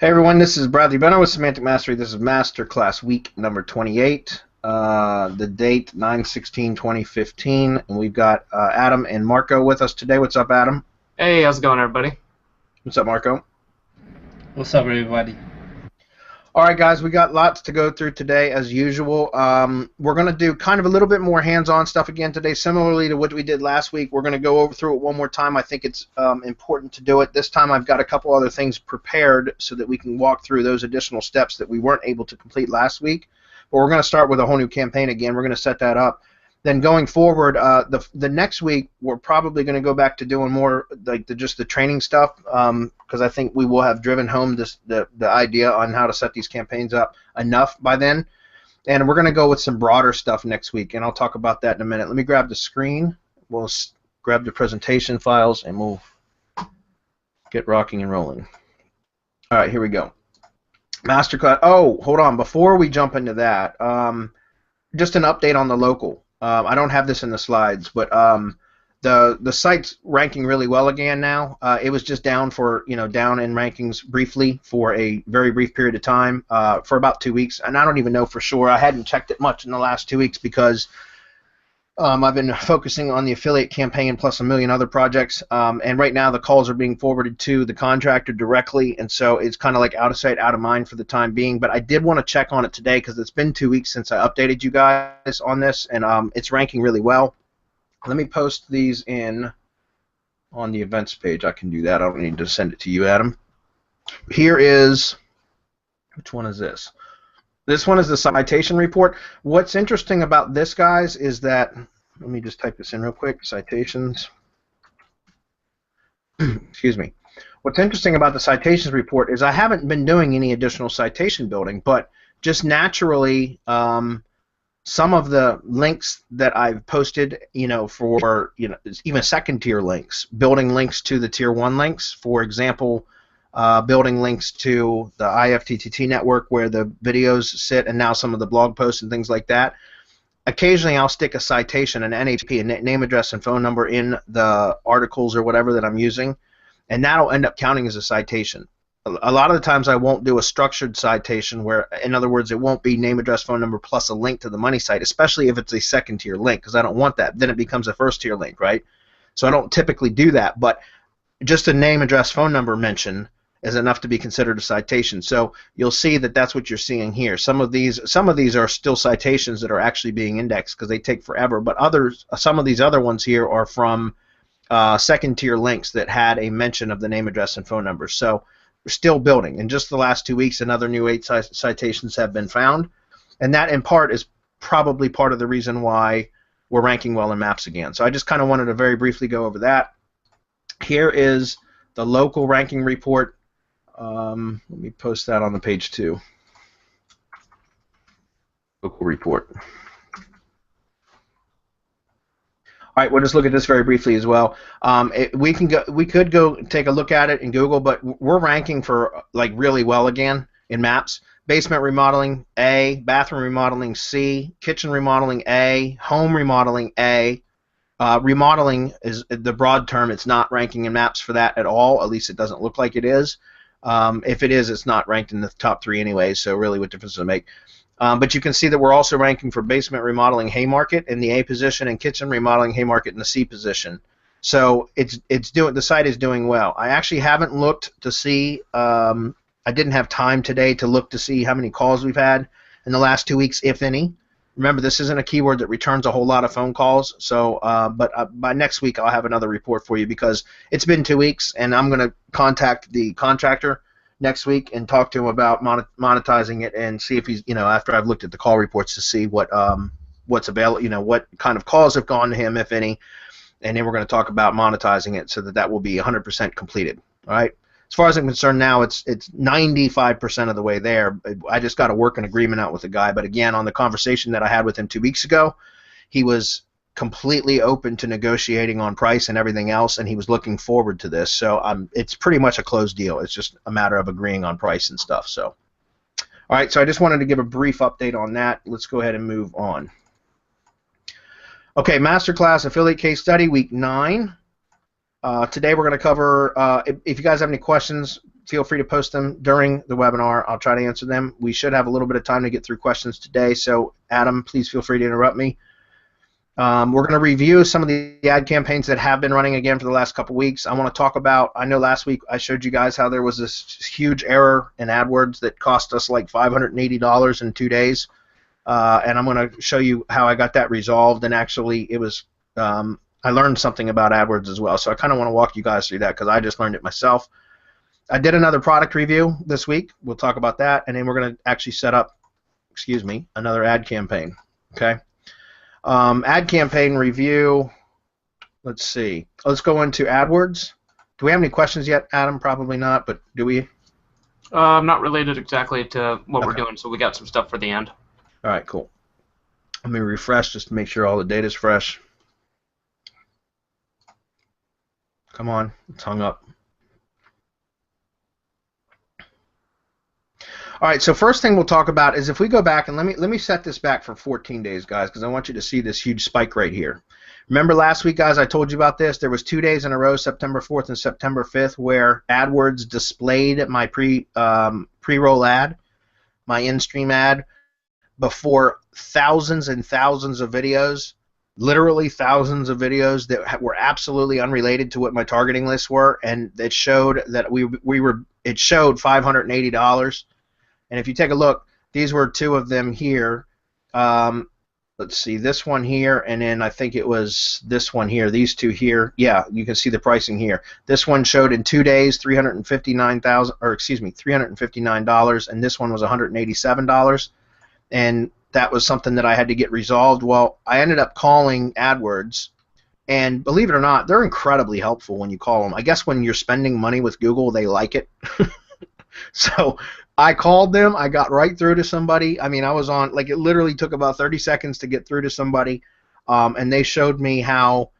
Hey everyone, this is Bradley Benner with Semantic Mastery. This is Masterclass Week number 28. The date 9/16/2015, and we've got Adam and Marco with us today. What's up, Adam? Hey, how's it going, everybody? What's up, Marco? What's up, everybody? All right, guys, we got lots to go through today, as usual. We're going to do kind of a little bit more hands-on stuff again today, similarly to what we did last week. We're going to go through it one more time. I think it's important to do it. This time I've got a couple other things prepared so that we can walk through those additional steps that we weren't able to complete last week. But we're going to start with a whole new campaign again. We're going to set that up. Then going forward, the next week, we're probably going to go back to doing more like just the training stuff, because I think we will have driven home the idea on how to set these campaigns up enough by then. And we're going to go with some broader stuff next week, and I'll talk about that in a minute. Let me grab the screen. We'll grab the presentation files, and we'll get rocking and rolling. All right, here we go. Masterclass. Oh, hold on. Before we jump into that, just an update on the local. I don't have this in the slides, but the site's ranking really well again now. It was just down down in rankings briefly for a very brief period of time for about 2 weeks, and I don't even know for sure. I hadn't checked it much in the last 2 weeks because I've been focusing on the affiliate campaign plus a million other projects, and right now the calls are being forwarded to the contractor directly, and so it's kind of like out of sight, out of mind for the time being. But I did want to check on it today because it's been 2 weeks since I updated you guys on this, and it's ranking really well. Let me post these in on the events page. I can do that. I don't need to send it to you, Adam. Here is, which one is this? This one is the citation report. What's interesting about this, guys, is that, let me just type this in real quick, citations. Excuse me. What's interesting about the citations report is I haven't been doing any additional citation building, but just naturally, some of the links that I've posted, for, even second-tier links, building links to the Tier 1 links, for example, building links to the IFTTT network where the videos sit, and now some of the blog posts and things like that. Occasionally I'll stick a citation, an NAP, a name, address, and phone number in the articles or whatever that I'm using, and that'll end up counting as a citation. A lot of the times I won't do a structured citation where, in other words, it won't be name, address, phone number plus a link to the money site, especially if it's a second-tier link, because I don't want that. Then it becomes a first-tier link, right? So I don't typically do that, but just a name, address, phone number mention is enough to be considered a citation. So you'll see that that's what you're seeing here. Some of these are still citations that are actually being indexed because they take forever, but some of these other ones here are from second-tier links that had a mention of the name, address, and phone number. So we're still building. In just the last 2 weeks, another new 8 citations have been found, and that in part is probably part of the reason why we're ranking well in maps again. So I just kind of wanted to very briefly go over that. Here is the local ranking report. Let me post that on the page too. Local report. All right, we'll just look at this very briefly as well. We could go take a look at it in Google, but we're ranking for like really well again in maps. Basement remodeling A, bathroom remodeling C, kitchen remodeling A, home remodeling A. Remodeling is the broad term. It's not ranking in maps for that at all. At least it doesn't look like it is. If it is, it's not ranked in the top 3 anyway, so really what difference does it make? But you can see that we're also ranking for basement remodeling Haymarket in the A position and kitchen remodeling Haymarket in the C position. So the site is doing well. I actually haven't looked to see, I didn't have time today to look to see how many calls we've had in the last 2 weeks, if any. Remember, this isn't a keyword that returns a whole lot of phone calls, so but by next week I'll have another report for you because it's been 2 weeks, and I'm going to contact the contractor next week and talk to him about monetizing it and see if he's, after I've looked at the call reports to see what's available, what kind of calls have gone to him, if any, and then we're going to talk about monetizing it so that will be 100% completed. All right. As far as I'm concerned now, it's 95% of the way there. I just got to work an agreement out with the guy. But again, on the conversation that I had with him 2 weeks ago, he was completely open to negotiating on price and everything else, and he was looking forward to this. So it's pretty much a closed deal. It's just a matter of agreeing on price and stuff. So, all right. So I just wanted to give a brief update on that. Let's go ahead and move on. Okay, Masterclass Affiliate Case Study, Week 9. Today we're going to cover, if you guys have any questions, feel free to post them during the webinar. I'll try to answer them. We should have a little bit of time to get through questions today, so Adam, please feel free to interrupt me. We're going to review some of the ad campaigns that have been running again for the last couple weeks. I want to talk about, I know last week I showed you guys how there was this huge error in AdWords that cost us like $580 in 2 days, and I'm going to show you how I got that resolved, and actually it was, I learned something about AdWords as well, so I kind of want to walk you guys through that because I just learned it myself. I did another product review this week. We'll talk about that, and then we're going to actually set up, another ad campaign, okay? Ad campaign review, let's see. Let's go into AdWords. Do we have any questions yet, Adam? Probably not, but do we? Not related exactly to what we're doing, so we got some stuff for the end. All right, cool. Let me refresh just to make sure all the data's fresh. Come on, it's hung up. All right, so first thing we'll talk about is if we go back, and let me set this back for 14 days, guys, because I want you to see this huge spike right here. Remember last week, guys, I told you about this. There was 2 days in a row, September 4th and September 5th, where AdWords displayed my pre-roll ad, my in-stream ad, before thousands and thousands of videos, literally thousands of videos that were absolutely unrelated to what my targeting lists were, and it showed that it showed $580. And if you take a look, these were two of them here. Let's see, this one here, and then I think it was this one here, these two here. Yeah, you can see the pricing here. This one showed in 2 days $359, and this one was $187. And that was something that I had to get resolved. Well, I ended up calling AdWords, and believe it or not, they're incredibly helpful when you call them. I guess when you're spending money with Google, they like it. So I called them. I got right through to somebody. I mean, I was on, like, it literally took about 30 seconds to get through to somebody, and they showed me how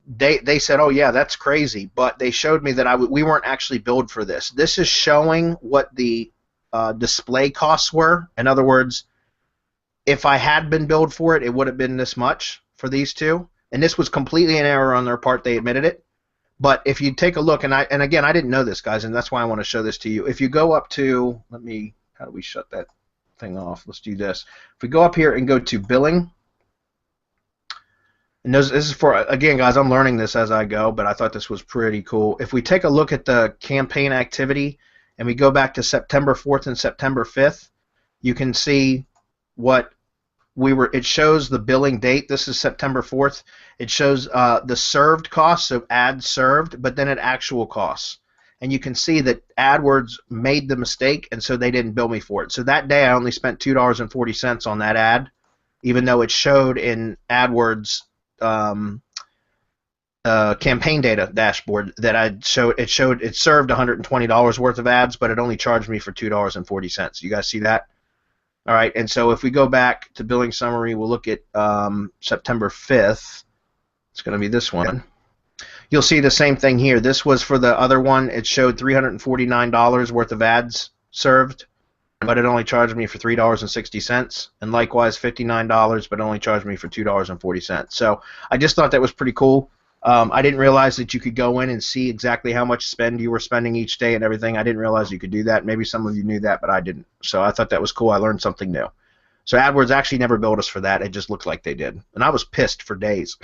they said, oh, yeah, that's crazy, but they showed me that we weren't actually billed for this. This is showing what the display costs were. In other words, if I had been billed for it, it would have been this much for these two, and this was completely an error on their part. They admitted it. But if you take a look, and again, I didn't know this, guys, and that's why I want to show this to you. If you go up to, how do we shut that thing off? Let's do this. If we go up here and go to billing, and this is for, again, guys, I'm learning this as I go, but I thought this was pretty cool. If we take a look at the campaign activity, and we go back to September 4th and September 5th, you can see what it shows the billing date. This is September 4th. It shows the served costs, so ads served, but then at actual costs. And you can see that AdWords made the mistake, and so they didn't bill me for it. So that day I only spent $2.40 on that ad, even though it showed in AdWords campaign data dashboard that it served $120 worth of ads, but it only charged me for $2.40. You guys see that? All right, and so if we go back to billing summary, we'll look at September 5th. It's going to be this one. You'll see the same thing here. This was for the other one. It showed $349 worth of ads served, but it only charged me for $3.60. And likewise, $59, but it only charged me for $2.40. So I just thought that was pretty cool. I didn't realize that you could go in and see exactly how much spend you were spending each day and everything. I didn't realize you could do that. Maybe some of you knew that, but I didn't. So I thought that was cool. I learned something new. So AdWords actually never billed us for that. It just looked like they did. And I was pissed for days.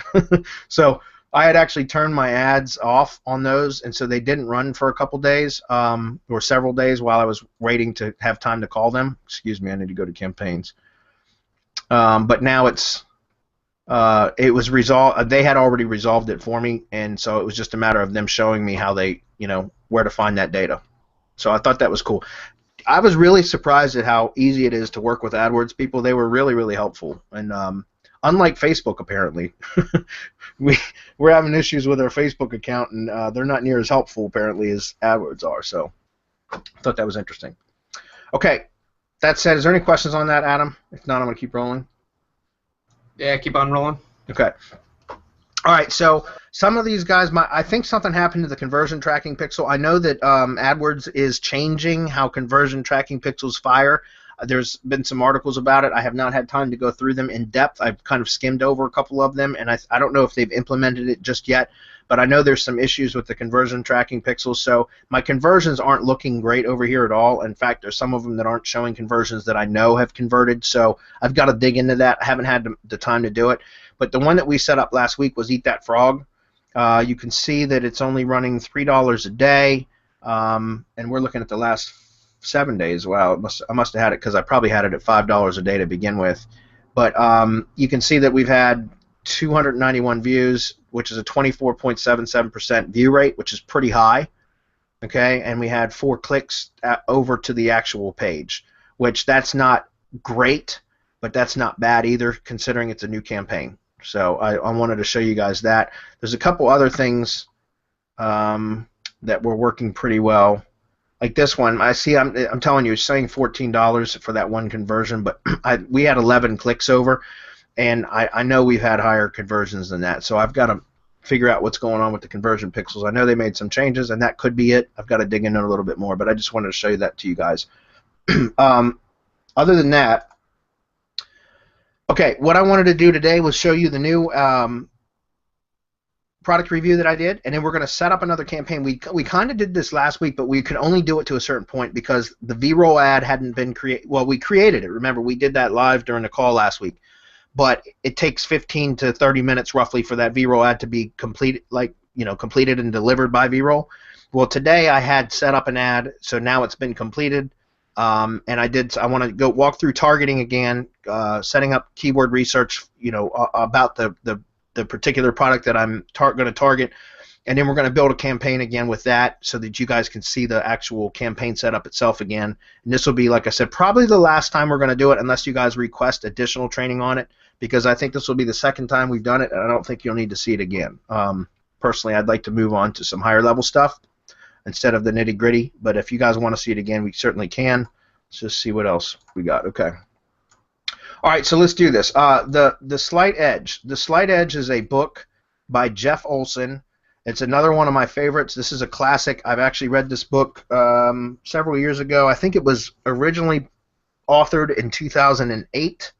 So I had actually turned my ads off on those, and so they didn't run for a couple days or several days while I was waiting to have time to call them. Excuse me, I need to go to campaigns. But now it was resolved. They had already resolved it for me, and so it was just a matter of them showing me how they, where to find that data. So I thought that was cool. I was really surprised at how easy it is to work with AdWords people. They were really, really helpful. And unlike Facebook, apparently, we're having issues with our Facebook account, and they're not near as helpful, apparently, as AdWords are. So I thought that was interesting. Okay, that said, is there any questions on that, Adam? If not, I'm going to keep rolling. Yeah, keep on rolling. Okay. All right, so some of these guys, I think something happened to the conversion tracking pixel. I know that AdWords is changing how conversion tracking pixels fire. There's been some articles about it. I have not had time to go through them in depth. I've kind of skimmed over a couple of them, and I don't know if they've implemented it just yet, but I know there's some issues with the conversion tracking pixels, so my conversions aren't looking great over here at all. In fact, there's some of them that aren't showing conversions that I know have converted, so I've got to dig into that. I haven't had the time to do it, but the one that we set up last week was Eat That Frog. You can see that it's only running $3 a day, and we're looking at the last 7 days. Wow, I must have had it because I probably had it at $5 a day to begin with. But you can see that we've had 291 views, which is a 24.77% view rate, which is pretty high. Okay, and we had 4 clicks over to the actual page, which that's not great, but that's not bad either, considering it's a new campaign. So I wanted to show you guys that. There's a couple other things that were working pretty well. Like this one, I see. I'm telling you, it's saying $14 for that one conversion, but we had 11 clicks over, and I know we've had higher conversions than that. So I've got to figure out what's going on with the conversion pixels. I know they made some changes, and that could be it. I've got to dig into it a little bit more, but I just wanted to show you that to you guys. Other than that, okay, what I wanted to do today was show you the new product review that I did, and then we're going to set up another campaign. We kind of did this last week, but we could only do it to a certain point because the V-roll ad hadn't been created. Well, we created it. Remember, we did that live during the call last week, but it takes 15 to 30 minutes roughly for that V-roll ad to be completed, completed and delivered by V-roll. Well, today I had set up an ad, so now it's been completed. And I want to go walk through targeting again, setting up keyword research, about the particular product that I'm going to target, and then we're going to build a campaign again with that so that you guys can see the actual campaign setup itself again. And this will be, like I said, probably the last time we're going to do it unless you guys request additional training on it, because I think this will be the second time we've done it, and I don't think you'll need to see it again. Personally, I'd like to move on to some higher level stuff instead of the nitty-gritty, but if you guys want to see it again, we certainly can. Let's just see what else we got. Okay. All right, so let's do this. The Slight Edge. The Slight Edge is a book by Jeff Olson. It's another one of my favorites. This is a classic. I've actually read this book several years ago. I think it was originally authored in 2008,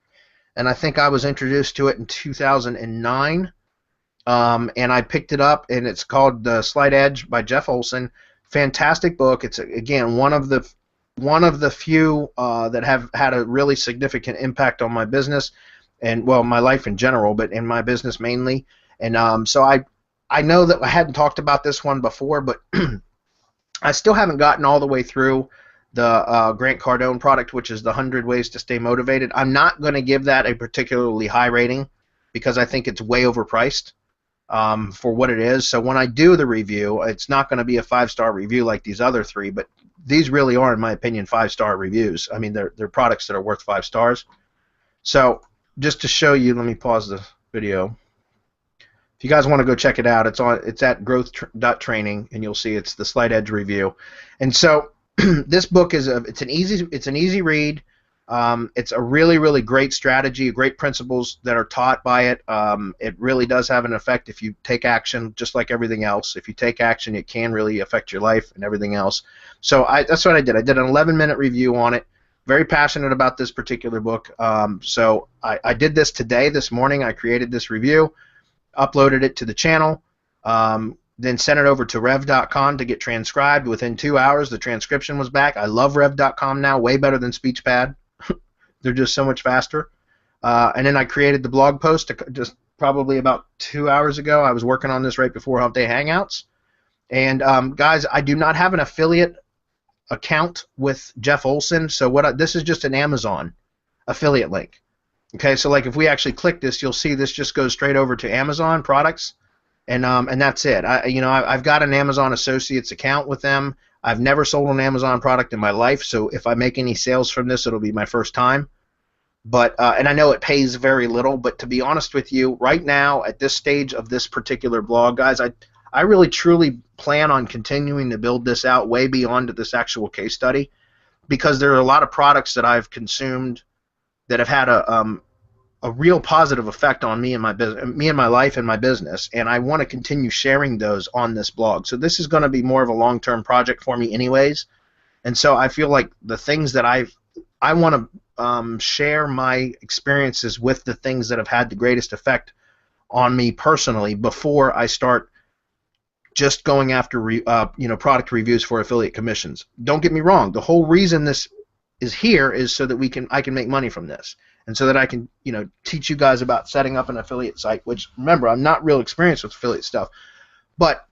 and I think I was introduced to it in 2009. And I picked it up, and it's called The Slight Edge by Jeff Olson. Fantastic book. It's, again, one of the few that have had a really significant impact on my business and, well, my life in general, but in my business mainly. And so I know that I hadn't talked about this one before, but I still haven't gotten all the way through the Grant Cardone product, which is the 100 Ways to Stay Motivated. I'm not going to give that a particularly high rating because I think it's way overpriced for what it is. So when I do the review, it's not going to be a 5-star review like these other 3, but these really are, in my opinion, 5-star reviews. I mean, they're products that are worth 5 stars. So just to show you, let me pause the video. If you guys want to go check it out, it's at growth.training, and you'll see it's the Slight Edge review. And so this book is it's an easy read. It's a really, really great strategy, great principles that are taught by it. It really does have an effect if you take action, just like everything else. If you take action, it can really affect your life and everything else. So that's what I did. I did an 11-minute review on it. Very passionate about this particular book. So I did this today, this morning. I created this review, uploaded it to the channel, then sent it over to rev.com to get transcribed. Within 2 hours, the transcription was back. I love rev.com now, way better than SpeechPad. They're just so much faster. And then I created the blog post just probably about 2 hours ago. I was working on this right before Hump Day Hangouts. And guys, I do not have an affiliate account with Jeff Olson, so this is just an Amazon affiliate link. Okay, so like if we actually click this, you'll see this just goes straight over to Amazon products, and that's it. I've got an Amazon Associates account with them. I've never sold an Amazon product in my life, so if I make any sales from this, it'll be my first time. But and I know it pays very little, but to be honest with you, right now at this stage of this particular blog, guys, I really truly plan on continuing to build this out way beyond this actual case study, because there are a lot of products that I've consumed that have had a real positive effect on me and my life and my business, and I want to continue sharing those on this blog. So this is going to be more of a long-term project for me anyways, and so I feel like the things that I've I want to share my experiences with the things that have had the greatest effect on me personally before I start just going after product reviews for affiliate commissions. Don't get me wrong. The whole reason this is here is so that I can make money from this, and so that I can teach you guys about setting up an affiliate site. Which, remember, I'm not real experienced with affiliate stuff, but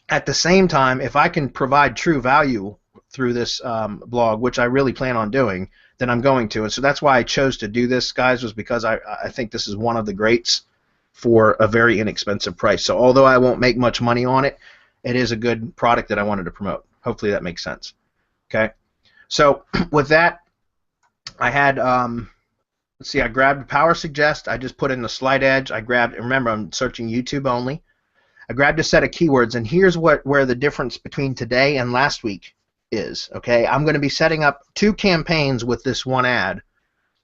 at the same time, if I can provide true value through this blog, which I really plan on doing, then I'm going to. And so that's why I chose to do this, guys, was because I think this is one of the greats for a very inexpensive price. So although I won't make much money on it, it is a good product that I wanted to promote. Hopefully that makes sense. Okay. So with that, I had, let's see, I grabbed Power Suggest. I just put in the slide edge. Remember, I'm searching YouTube only. I grabbed a set of keywords, and here's where the difference between today and last week is. Okay, I'm going to be setting up 2 campaigns with this one ad.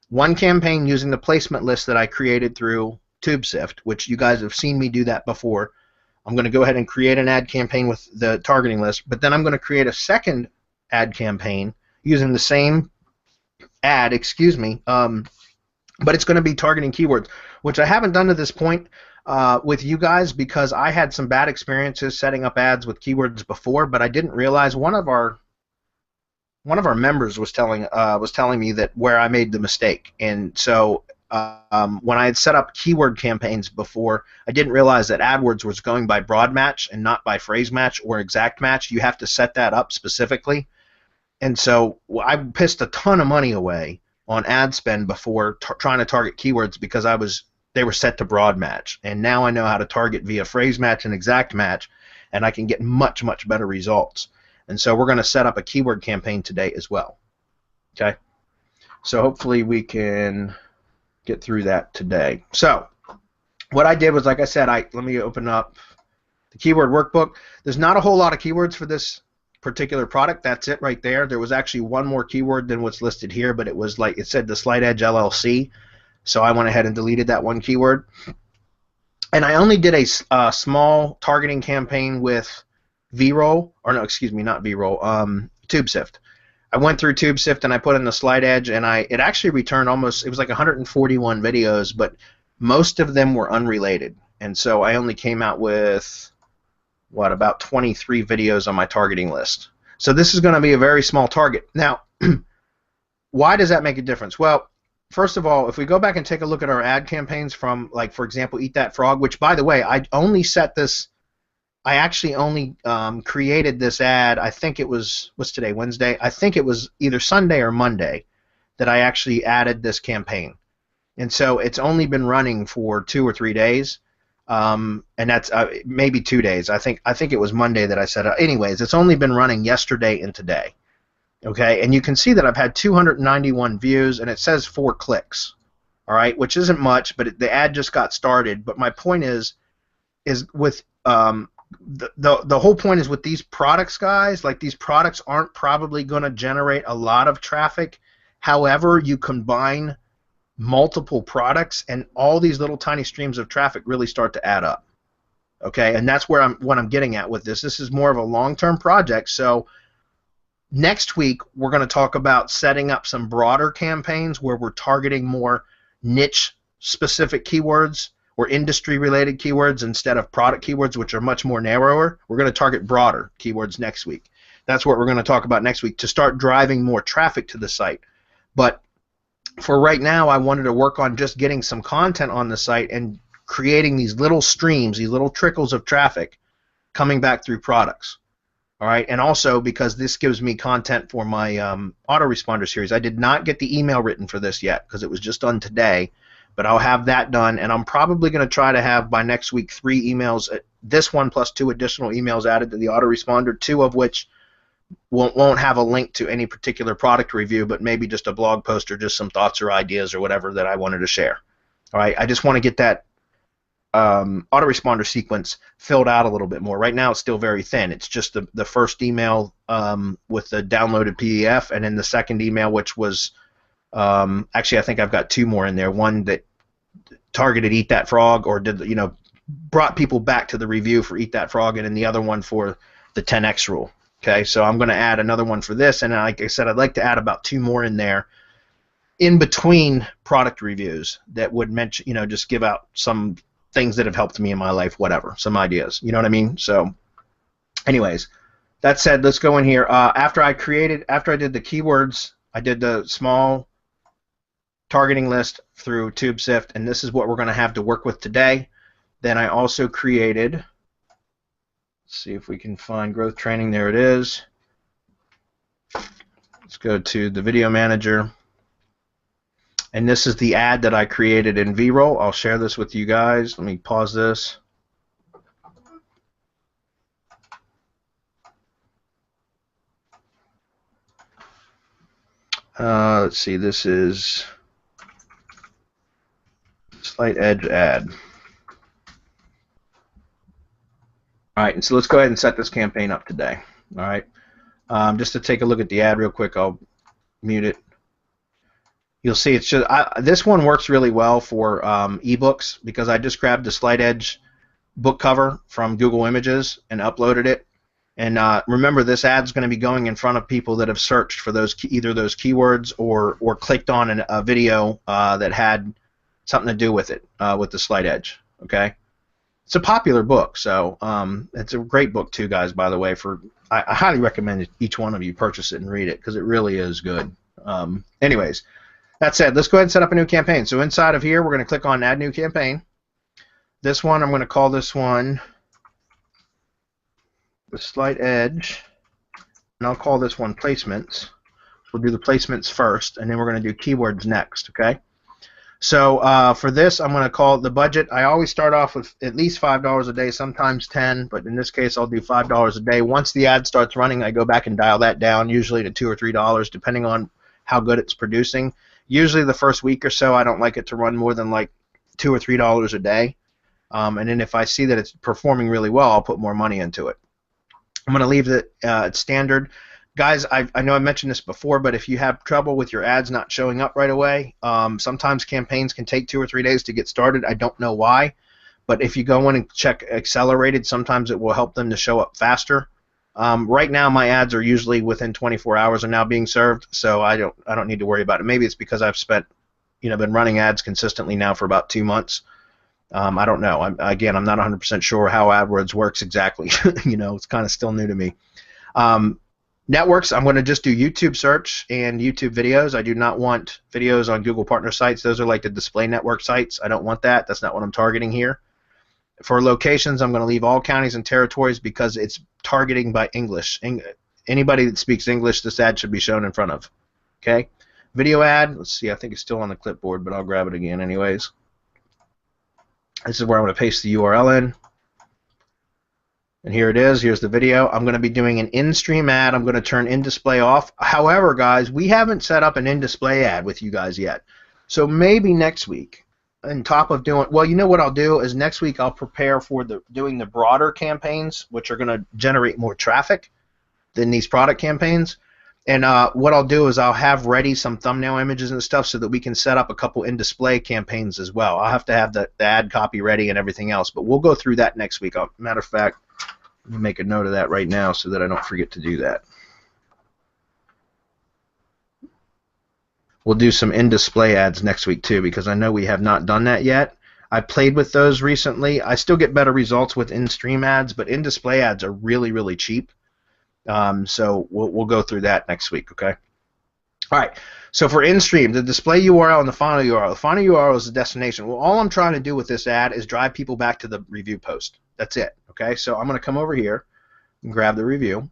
One campaign using the placement list that I created through TubeSift, which you guys have seen me do that before. I'm going to go ahead and create an ad campaign with the targeting list, but then I'm going to create a second ad campaign using the same ad, but it's going to be targeting keywords, which I haven't done to this point with you guys because I had some bad experiences setting up ads with keywords before, but I didn't realize one of our members was telling me that where I made the mistake, and so when I had set up keyword campaigns before, I didn't realize that AdWords was going by broad match and not by phrase match or exact match. You have to set that up specifically, and so I pissed a ton of money away on ad spend before trying to target keywords because they were set to broad match, and now I know how to target via phrase match and exact match, and I can get much, much better results. And so we're going to set up a keyword campaign today as well. Okay, so hopefully we can get through that today. So what I did was, like I said, let me open up the keyword workbook. There's not a whole lot of keywords for this particular product. That's it right there. There was actually one more keyword than what's listed here, but it said the Slide Edge LLC. So I went ahead and deleted that one keyword. And I only did a small targeting campaign with V-Roll, or no, excuse me, not V-Roll, TubeSift. I went through TubeSift and I put in the Slide Edge, and it actually returned it was like 141 videos, but most of them were unrelated. And so I only came out with, about 23 videos on my targeting list. So this is going to be a very small target. Now, why does that make a difference? Well, first of all, if we go back and take a look at our ad campaigns from, like, for example, Eat That Frog, which, by the way, I actually only created this ad, I think it was, what's today, Wednesday? I think it was either Sunday or Monday that I actually added this campaign. And so it's only been running for 2 or 3 days, and that's maybe 2 days. I think it was Monday that I set it up. Anyways, it's only been running yesterday and today. Okay, and you can see that I've had 291 views, and it says 4 clicks. All right, which isn't much, but the ad just got started. But my point is with the whole point is with these products, guys. Like, these products aren't probably going to generate a lot of traffic. However, you combine multiple products, and all these little tiny streams of traffic really start to add up. Okay, and that's what I'm getting at with this. This is more of a long-term project, so. Next week, we're going to talk about setting up some broader campaigns where we're targeting more niche-specific keywords or industry-related keywords instead of product keywords, which are much more narrower. We're going to target broader keywords next week. That's what we're going to talk about next week to start driving more traffic to the site. But for right now, I wanted to work on just getting some content on the site and creating these little streams, these little trickles of traffic coming back through products. All right, and also because this gives me content for my autoresponder series. I did not get the email written for this yet because it was just done today, but I'll have that done, and I'm probably going to try to have by next week 3 emails, this one plus 2 additional emails added to the autoresponder, 2 of which won't have a link to any particular product review, but maybe just a blog post or just some thoughts or ideas or whatever that I wanted to share. All right, I just want to get that autoresponder sequence filled out a little bit more. Right now it's still very thin. It's just the first email with the downloaded PDF, and then the second email, which was actually I think I've got 2 more in there. One that targeted Eat That Frog, or brought people back to the review for Eat That Frog, and then the other one for the 10x rule. Okay, so I'm going to add another one for this, and like I said, I'd like to add about 2 more in there in between product reviews that would mention, just give out some things that have helped me in my life, whatever, some ideas. You know what I mean? So, anyways, that said, let's go in here. After I did the keywords, I did the small targeting list through TubeSift, and this is what we're going to have to work with today. Then I also created, let's see if we can find growth training. There it is. Let's go to the video manager. And this is the ad that I created in V-Roll. I'll share this with you guys. Let me pause this. Let's see, this is Slight Edge ad. All right, and so let's go ahead and set this campaign up today. All right, just to take a look at the ad real quick, I'll mute it. You'll see it's just this one works really well for ebooks because I just grabbed the Slight Edge book cover from Google Images and uploaded it. And remember, this ad's going to be going in front of people that have searched for either those keywords or clicked on a video that had something to do with it, with the Slight Edge. Okay, it's a popular book, so it's a great book too, guys. By the way, I highly recommend each one of you purchase it and read it because it really is good. Anyways. That said, let's go ahead and set up a new campaign. So inside of here, we're going to click on Add New Campaign. This one, I'm going to call this one the Slight Edge, and I'll call this one Placements. We'll do the placements first, and then we're going to do keywords next, okay? So for this, I'm going to call the budget. I always start off with at least $5 a day, sometimes 10, but in this case, I'll do $5 a day. Once the ad starts running, I go back and dial that down, usually to $2 or $3, depending on how good it's producing. Usually the first week or so, I don't like it to run more than like $2 or $3 a day. And then if I see that it's performing really well, I'll put more money into it. I'm going to leave it at standard. Guys, I know I mentioned this before, but if you have trouble with your ads not showing up right away, sometimes campaigns can take 2 or 3 days to get started. I don't know why, but if you go in and check accelerated, sometimes it will help them to show up faster. Right now, my ads are usually within 24 hours are now being served, so I don't need to worry about it. Maybe it's because I've been running ads consistently now for about 2 months. I don't know. I'm not 100% sure how AdWords works exactly. It's kind of still new to me. Networks, I'm going to just do YouTube search and YouTube videos. I do not want videos on Google partner sites. Those are like the display network sites. I don't want that. That's not what I'm targeting here. For locations, I'm going to leave all counties and territories because it's targeting by English. Anybody that speaks English, this ad should be shown in front of. Okay? Video ad, let's see, I think it's still on the clipboard, but I'll grab it again anyways. This is where I'm going to paste the URL in. And here it is. Here's the video. I'm going to be doing an in-stream ad. I'm going to turn in-display off. However, guys, we haven't set up an in-display ad with you guys yet. So maybe next week, on top of doing, well, you know what I'll do is next week I'll prepare for doing the broader campaigns, which are going to generate more traffic than these product campaigns. And what I'll do is I'll have ready some thumbnail images and stuff so that we can set up a couple in-display campaigns as well. I'll have to have the ad copy ready and everything else, but we'll go through that next week. Matter of fact, let me make a note of that right now so that I don't forget to do that. We'll do some in-display ads next week too because I know we have not done that yet. I played with those recently. I still get better results with in-stream ads, but in-display ads are really, really cheap. So we'll go through that next week, okay? All right, so for in-stream, the display URL and the final URL. The final URL is the destination. Well, all I'm trying to do with this ad is drive people back to the review post. That's it, okay? So I'm going to come over here and grab the review.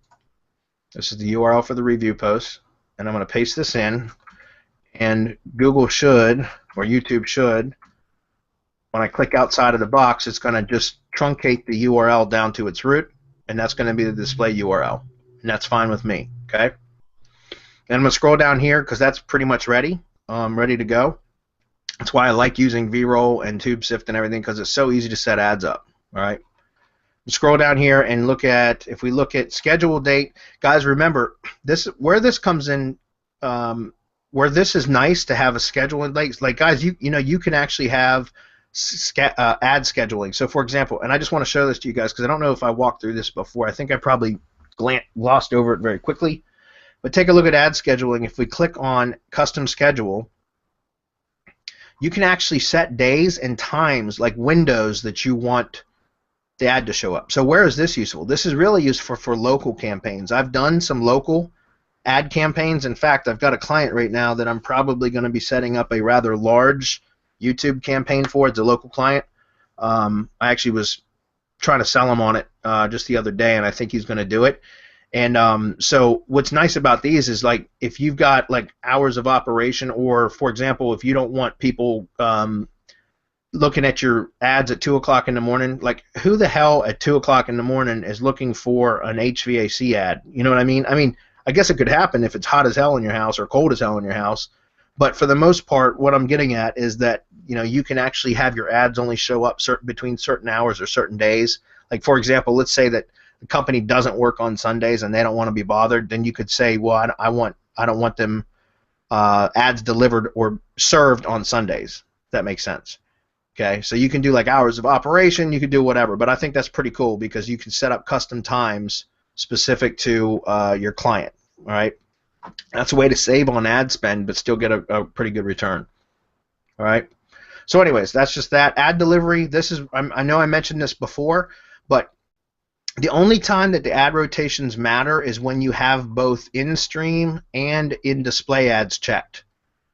This is the URL for the review post, and I'm going to paste this in. And Google should, or YouTube should, when I click outside of the box, it's going to just truncate the URL down to its root, and that's going to be the display URL. And that's fine with me, okay? And I'm going to scroll down here because that's pretty much ready, ready to go. That's why I like using V-Roll and TubeSift and everything because it's so easy to set ads up, all right? Scroll down here and look at, if we look at schedule date, guys, remember, where this comes in, where this is nice to have a schedule, like guys, you can actually have ad scheduling. So for example, and I just want to show this to you guys because I don't know if I walked through this before. I think I probably glossed over it very quickly. But take a look at ad scheduling. If we click on custom schedule, you can actually set days and times, like windows that you want the ad to show up. So where is this useful? This is really useful for local campaigns. I've done some local ad campaigns. In fact, I've got a client right now that I'm probably going to be setting up a rather large YouTube campaign for. It's a local client. I actually was trying to sell him on it just the other day, and I think he's going to do it. And so what's nice about these is, like, if you've got like hours of operation, or for example, if you don't want people looking at your ads at 2 o'clock in the morning, like, who the hell at 2 o'clock in the morning is looking for an HVAC ad? You know what I mean? I guess it could happen if it's hot as hell in your house or cold as hell in your house, but for the most part, what I'm getting at is that, you know, you can actually have your ads only show up between certain hours or certain days. Like, for example, let's say that the company doesn't work on Sundays and they don't want to be bothered, then you could say, well, I don't want them ads delivered or served on Sundays. If that makes sense. Okay, so you can do like hours of operation, you can do whatever, but I think that's pretty cool because you can set up custom times specific to your client. All right, that's a way to save on ad spend but still get a pretty good return. All right, so anyways, that's just that. Ad delivery, this is, I know I mentioned this before, but the only time that the ad rotations matter is when you have both in-stream and in-display ads checked.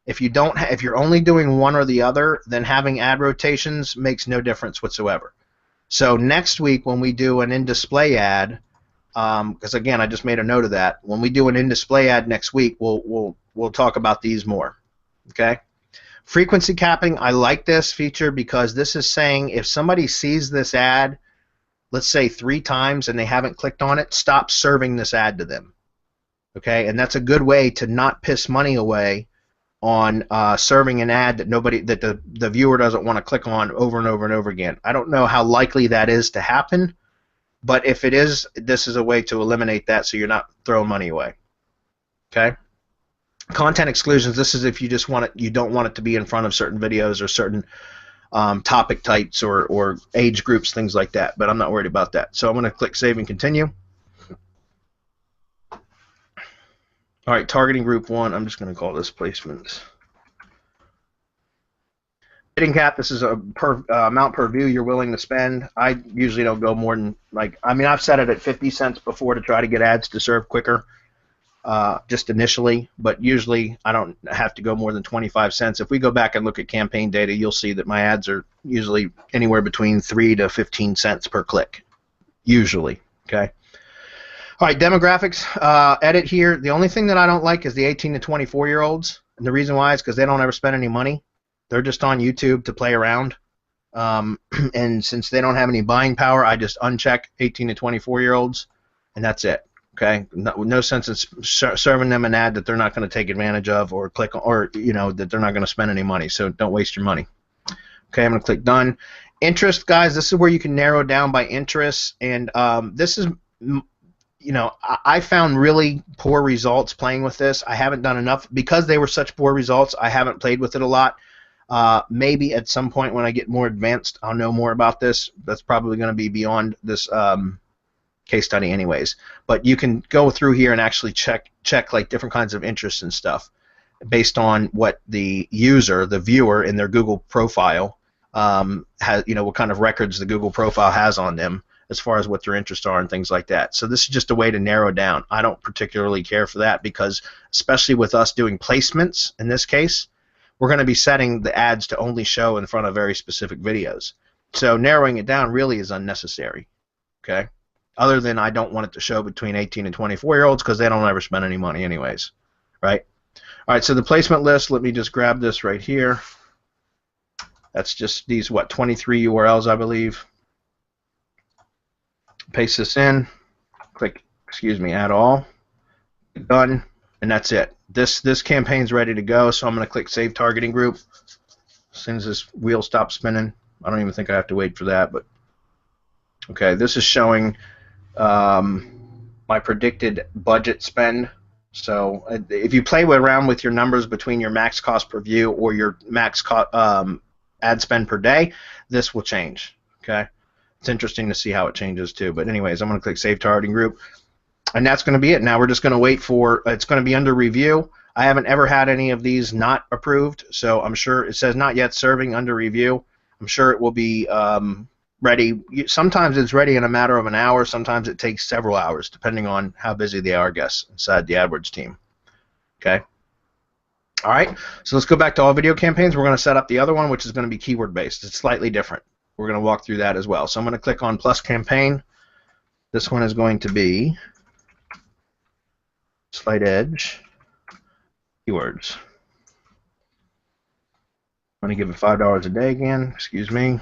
If you're only doing one or the other, then having ad rotations makes no difference whatsoever. So next week when we do an in-display ad, because again I just made a note of that, when we do an in-display ad next week, we'll talk about these more. Okay. Frequency capping, I like this feature because this is saying if somebody sees this ad, let's say 3 times, and they haven't clicked on it, stop serving this ad to them. Okay, and that's a good way to not piss money away on serving an ad that the viewer doesn't want to click on over and over and over again. I don't know how likely that is to happen, but if it is, this is a way to eliminate that so you're not throwing money away. Okay. Content exclusions, this is if you don't want it to be in front of certain videos or certain topic types or age groups, things like that, but I'm not worried about that. So I'm going to click Save and Continue. All right, targeting group 1, I'm just going to call this placements. Bidding cap, this is a amount per view you're willing to spend. I usually don't go more than, I've set it at 50 cents before to try to get ads to serve quicker, just initially, but usually I don't have to go more than 25 cents. If we go back and look at campaign data, you'll see that my ads are usually anywhere between 3 to 15 cents per click, usually. Okay. All right, demographics, edit here. The only thing that I don't like is the 18 to 24-year-olds, and the reason why is because they don't ever spend any money. They're just on YouTube to play around, and since they don't have any buying power, I just uncheck 18 to 24-year-olds, and that's it. Okay, no sense in serving them an ad that they're not going to take advantage of or click on, or that they're not going to spend any money. So don't waste your money. Okay, I'm going to click done. Interest, guys, this is where you can narrow down by interest, and this is, I found really poor results playing with this. I haven't done enough because they were such poor results. I haven't played with it a lot. Maybe at some point when I get more advanced, I'll know more about this. That's probably going to be beyond this case study anyways. But you can go through here and actually check like different kinds of interests and stuff based on what the user, the viewer in their Google profile has, what kind of records the Google profile has on them as far as what their interests are and things like that. So this is just a way to narrow down. I don't particularly care for that because, especially with us doing placements in this case, we're going to be setting the ads to only show in front of very specific videos. So narrowing it down really is unnecessary. Okay? Other than I don't want it to show between 18 and 24-year-olds because they don't ever spend any money anyways. Right? All right, so the placement list, let me just grab this right here. That's just these, 23 URLs, I believe. Paste this in, click, add all, done, and that's it. This campaign's ready to go, so I'm going to click Save Targeting Group. As soon as this wheel stops spinning, I don't even think I have to wait for that, but okay, this is showing my predicted budget spend. So if you play around with your numbers between your max cost per view or your max ad spend per day, this will change. Okay. It's interesting to see how it changes too. But anyways, I'm going to click Save Targeting Group. And that's going to be it. Now we're just going to wait for, it's going to be under review. I haven't ever had any of these not approved, so I'm sure it says not yet serving under review. I'm sure it will be ready. Sometimes it's ready in a matter of an hour. Sometimes it takes several hours, depending on how busy they are, I guess, inside the AdWords team. Okay. All right. So let's go back to all video campaigns. We're going to set up the other one, which is going to be keyword based. It's slightly different. We're going to walk through that as well. So I'm going to click on plus campaign. This one is going to be Slight Edge keywords. I'm going to give it $5 a day again. Excuse me.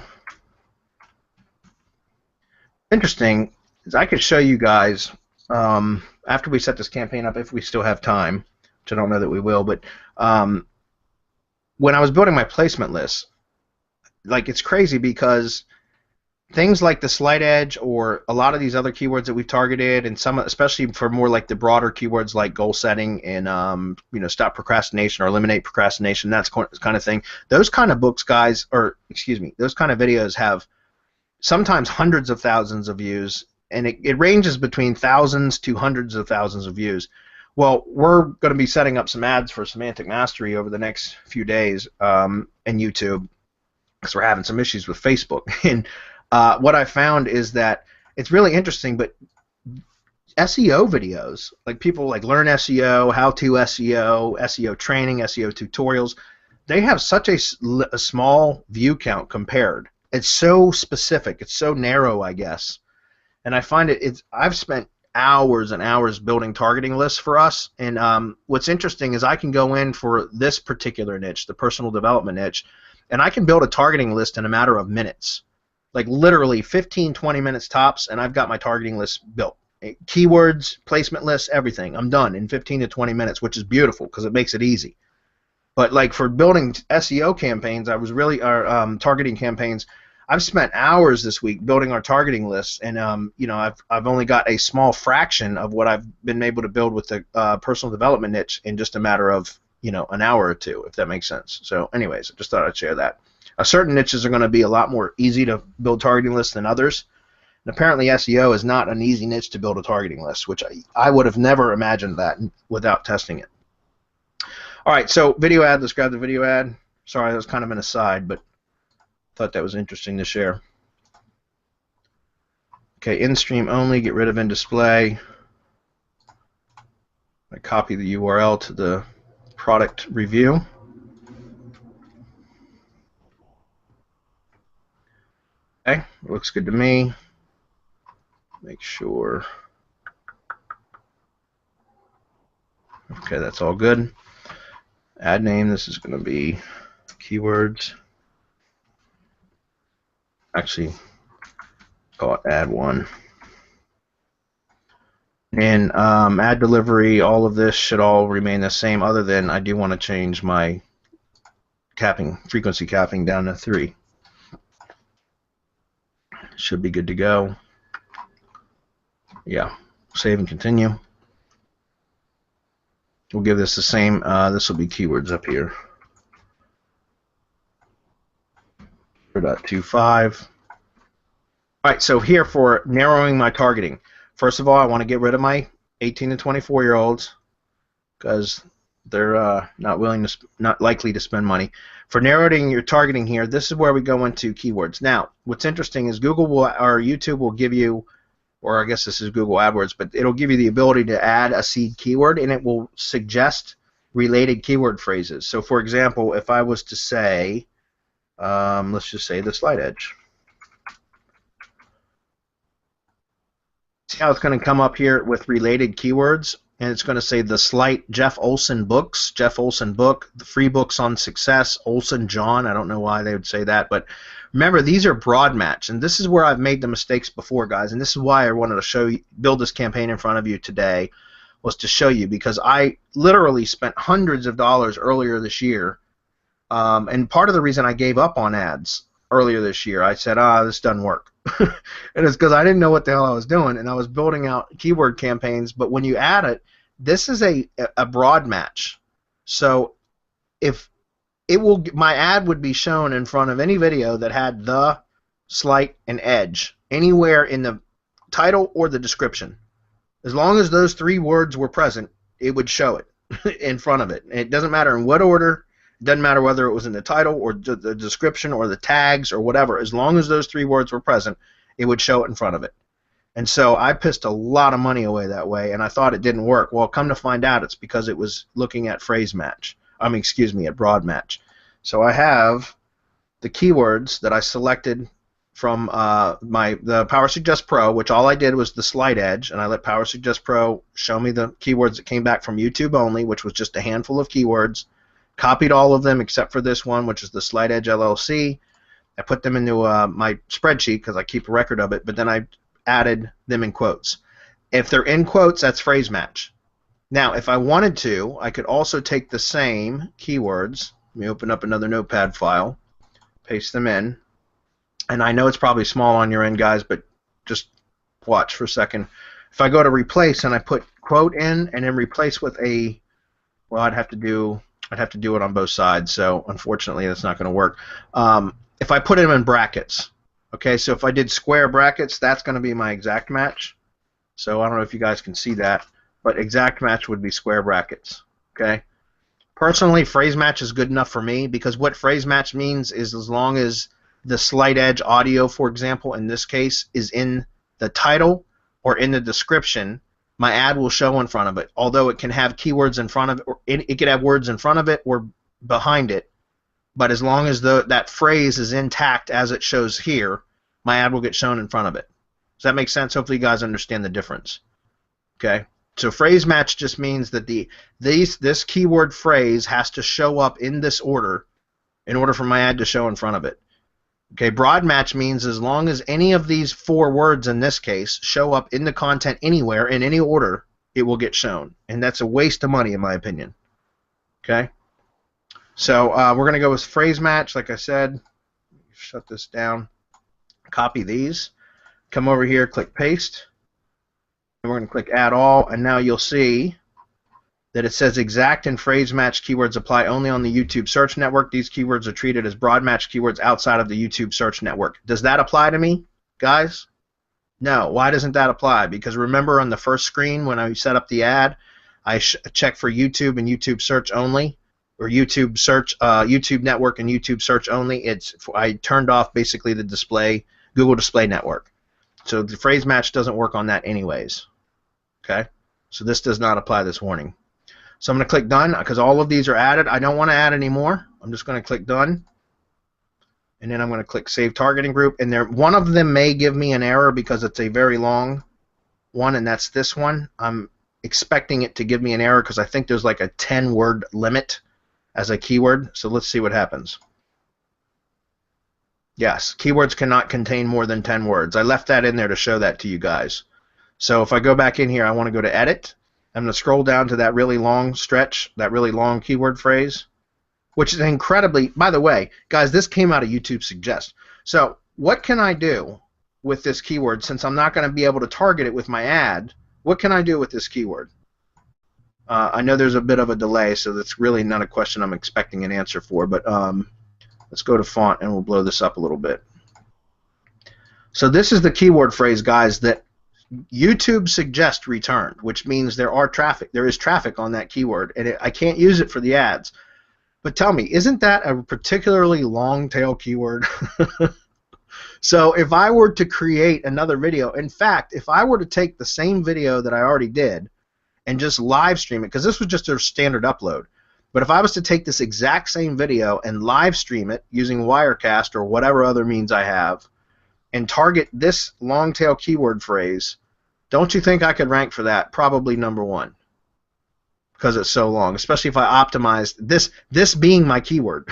Interesting is I could show you guys after we set this campaign up, if we still have time, which I don't know that we will, but when I was building my placement list, like, it's crazy because things like the slight edge or a lot of these other keywords that we've targeted, and some, especially for more like the broader keywords like goal setting and stop procrastination or eliminate procrastination, that's kind of thing. Those kind of books, guys, or excuse me, those kind of videos have sometimes hundreds of thousands of views, and it ranges between thousands to hundreds of thousands of views. Well, we're going to be setting up some ads for Semantic Mastery over the next few days and YouTube, because we're having some issues with Facebook. And what I found is that it's really interesting, but SEO videos, like people like Learn SEO, How to SEO, SEO training, SEO tutorials, they have such a small view count compared. It's so specific. It's so narrow, I guess. And I find I've spent hours and hours building targeting lists for us. And what's interesting is I can go in for this particular niche, the personal development niche, and I can build a targeting list in a matter of minutes. Like literally 15, 20 minutes tops, and I've got my targeting list built. Keywords, placement lists, everything. I'm done in 15 to 20 minutes, which is beautiful because it makes it easy. But like for building SEO campaigns, targeting campaigns, I've spent hours this week building our targeting lists, and I've only got a small fraction of what I've been able to build with the personal development niche in just a matter of an hour or two, if that makes sense. So, anyways, I just thought I'd share that. Certain niches are going to be a lot more easy to build targeting lists than others, and apparently SEO is not an easy niche to build a targeting list, which I would have never imagined that without testing it. All right, so video ad. Let's grab the video ad. Sorry, that was kind of an aside, but thought that was interesting to share. Okay, in-stream only, get rid of in-display. I copy the URL to the product review. Okay, looks good to me. Make sure. Okay, that's all good. Ad name, this is going to be keywords. Actually, call it ad one. And ad delivery, all of this should all remain the same, other than I do want to change my frequency capping down to 3. Should be good to go. Yeah, save and continue. We'll give this the same. This will be keywords up here. 4.25. All right, so here for narrowing my targeting. First of all, I want to get rid of my 18 to 24-year-olds because they're not likely to spend money. For narrowing your targeting here, this is where we go into keywords. Now, what's interesting is Google or YouTube will give you, or I guess this is Google AdWords, but it'll give you the ability to add a seed keyword, and it will suggest related keyword phrases. So, for example, if I was to say, let's just say the slight edge. See how it's going to come up here with related keywords, and it's going to say the slight Jeff Olson books, Jeff Olson book, the free books on success, Olson John. I don't know why they would say that, but remember, these are broad match, and this is where I've made the mistakes before, guys, and this is why I wanted to build this campaign in front of you today, was to show you, because I literally spent hundreds of dollars earlier this year, and part of the reason I gave up on ads earlier this year, I said, this doesn't work. And it's because I didn't know what the hell I was doing, and I was building out keyword campaigns, but when you add it, this is a broad match. So if my ad would be shown in front of any video that had the, slight, and edge anywhere in the title or the description. As long as those 3 words were present, it would show it. in front of it. It doesn't matter in what order. It doesn't matter whether it was in the title or the description or the tags or whatever. As long as those 3 words were present, it would show it in front of it. And so I pissed a lot of money away that way, and I thought it didn't work. Well, come to find out, it's because it was looking at phrase match. At broad match. So I have the keywords that I selected from the PowerSuggest Pro, which all I did was the slide edge, and I let PowerSuggest Pro show me the keywords that came back from YouTube only, which was just a handful of keywords. Copied all of them except for this one, which is the Slide Edge LLC. I put them into my spreadsheet because I keep a record of it, but then I added them in quotes. If they're in quotes, that's phrase match. Now, if I wanted to, I could also take the same keywords. Let me open up another notepad file, paste them in, and I know it's probably small on your end, guys, but just watch for a second. If I go to replace and I put quote in and then replace with a, well, I'd have to do it on both sides, so unfortunately that's not going to work. If I put them in brackets, okay, so if I did square brackets, that's going to be my exact match. So I don't know if you guys can see that, but exact match would be square brackets, okay? Personally, phrase match is good enough for me because what phrase match means is as long as the Slight Edge audio, for example, in this case, is in the title or in the description, my ad will show in front of it. Although it can have keywords in front of it, or it could have words in front of it or behind it, but as long as that phrase is intact as it shows here, my ad will get shown in front of it. Does that make sense? Hopefully you guys understand the difference. Okay? So phrase match just means that this keyword phrase has to show up in this order in order for my ad to show in front of it. Okay, broad match means as long as any of these 4 words in this case show up in the content anywhere in any order, it will get shown. And that's a waste of money in my opinion. Okay? So we're going to go with phrase match, like I said. Shut this down. Copy these. Come over here, click paste. And we're going to click add all, and now you'll see that it says exact and phrase match keywords apply only on the YouTube search network. These keywords are treated as broad match keywords outside of the YouTube search network. Does that apply to me, guys? No. Why doesn't that apply? Because remember on the first screen when I set up the ad, I checked for YouTube and YouTube search only, or YouTube search, YouTube network and YouTube search only. I turned off basically the display, Google Display Network. So the phrase match doesn't work on that anyways. Okay? So this does not apply this warning. So I'm going to click done because all of these are added. I don't want to add any more. I'm just going to click done. And then I'm going to click save targeting group. And one of them may give me an error because it's a very long one, and that's this one. I'm expecting it to give me an error because I think there's like a 10-word limit as a keyword. So let's see what happens. Yes, keywords cannot contain more than 10 words. I left that in there to show that to you guys. So if I go back in here, I want to go to edit. I'm going to scroll down to that really long stretch, that really long keyword phrase, which is incredibly, by the way, guys, this came out of YouTube Suggest. So what can I do with this keyword since I'm not going to be able to target it with my ad? What can I do with this keyword? I know there's a bit of a delay, so that's really not a question I'm expecting an answer for, but let's go to font and we'll blow this up a little bit. So this is the keyword phrase, guys, that YouTube Suggest returned, which means there is traffic on that keyword, and I can't use it for the ads. But tell me, isn't that a particularly long tail keyword? So if I were to create another video, in fact, if I were to take the same video that I already did and just live stream it, because this was just a standard upload, but if I was to take this exact same video and live stream it using Wirecast or whatever other means I have and target this long tail keyword phrase, don't you think I could rank for that? Probably #1 because it's so long, especially if I optimized this being my keyword.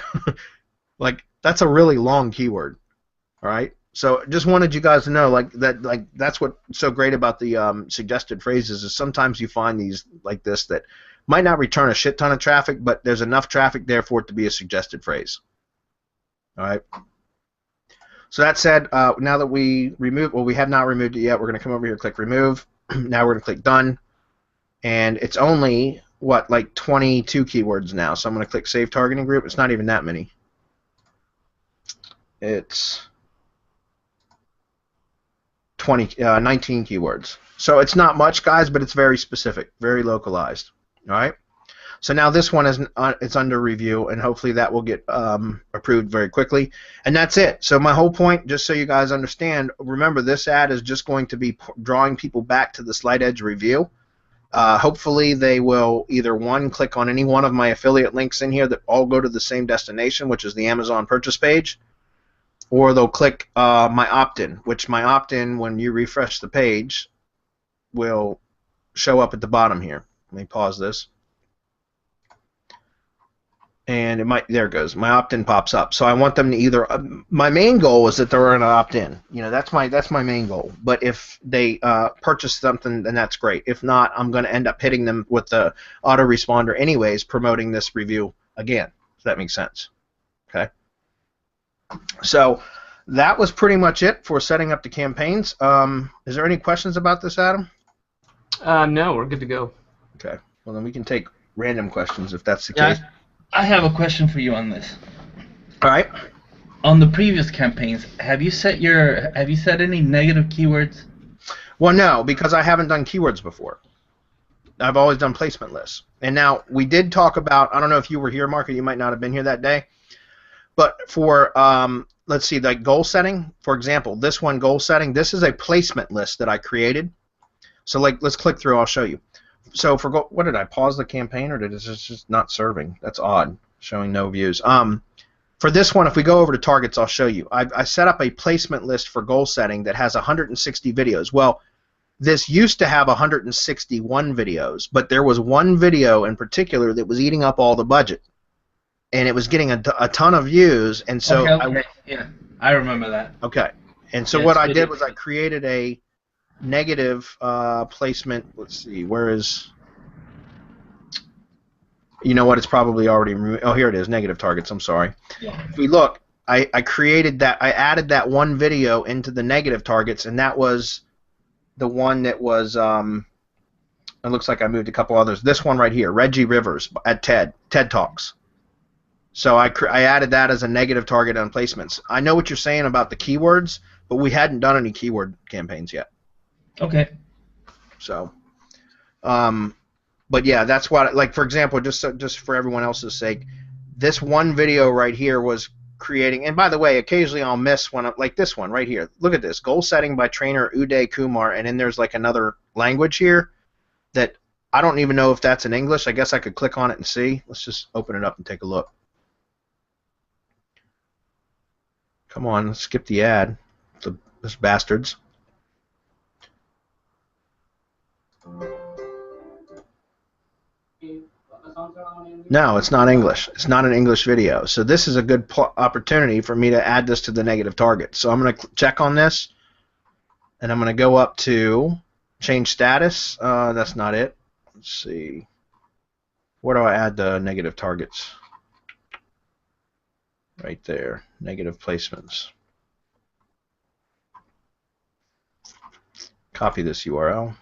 Like, that's a really long keyword. All right? So just wanted you guys to know that's what's so great about the suggested phrases is sometimes you find these like this that might not return a shit ton of traffic, but there's enough traffic there for it to be a suggested phrase. All right? So that said, now that we have not removed it yet, we're going to come over here and click remove. Now we're going to click done. And it's only, like 22 keywords now. So I'm going to click save targeting group. It's not even that many. It's 19 keywords. So it's not much, guys, but it's very specific, very localized. All right? So now this one is it's under review, and hopefully that will get approved very quickly. And that's it. So my whole point, just so you guys understand, remember this ad is just going to be drawing people back to the Slight Edge review. Hopefully they will either, one, click on any one of my affiliate links in here that all go to the same destination, which is the Amazon purchase page, or they'll click my opt-in, which my opt-in, when you refresh the page, will show up at the bottom here. Let me pause this. And it might, there it goes. My opt-in pops up. So I want them to either, my main goal is that they're going to opt in. You know, that's my main goal. But if they purchase something, then that's great. If not, I'm going to end up hitting them with the autoresponder anyways, promoting this review again. If that makes sense. Okay. So that was pretty much it for setting up the campaigns. Is there any questions about this, Adam? No, we're good to go. Okay. Well, then we can take random questions if that's the case. I have a question for you on this. All right. On the previous campaigns, have you set any negative keywords? Well, no, because I haven't done keywords before. I've always done placement lists. And now we did talk about, I don't know if you were here, Mark, or you might not have been here that day, but for, let's see, like goal setting, for example, this one, goal setting, this is a placement list that I created. So like, let's click through, I'll show you. So for what did I pause the campaign, or did it just not serving? That's odd, showing no views. For this one, if we go over to targets, I'll show you. I set up a placement list for goal setting that has 160 videos. Well, this used to have 161 videos, but there was one video in particular that was eating up all the budget, and it was getting a ton of views, and so yeah, I remember that. Okay, and so what I did was I created a negative placement. Let's see, where is, you know what, it's probably already removed. Oh, here it is, negative targets, I'm sorry. Yeah. If we look, I created that, I added that one video into the negative targets, and that was the one that was, it looks like I moved a couple others. This one right here, Reggie Rivers at TED Talks. So I added that as a negative target on placements. I know what you're saying about the keywords, but we hadn't done any keyword campaigns yet. Okay. So, but yeah, that's what, like, for example, just for everyone else's sake, this one video right here was creating, and by the way, occasionally I'll miss one, like this one right here. Look at this, goal setting by trainer Uday Kumar, and then there's like another language here that I don't even know if that's in English. I guess I could click on it and see. Let's just open it up and take a look. Come on, let's skip the ad. Those bastards. No, it's not English. It's not an English video. So this is a good opportunity for me to add this to the negative target. So I'm going to check on this, and I'm going to go up to change status. That's not it. Let's see. Where do I add the negative targets? Right there. Negative placements. Copy this URL.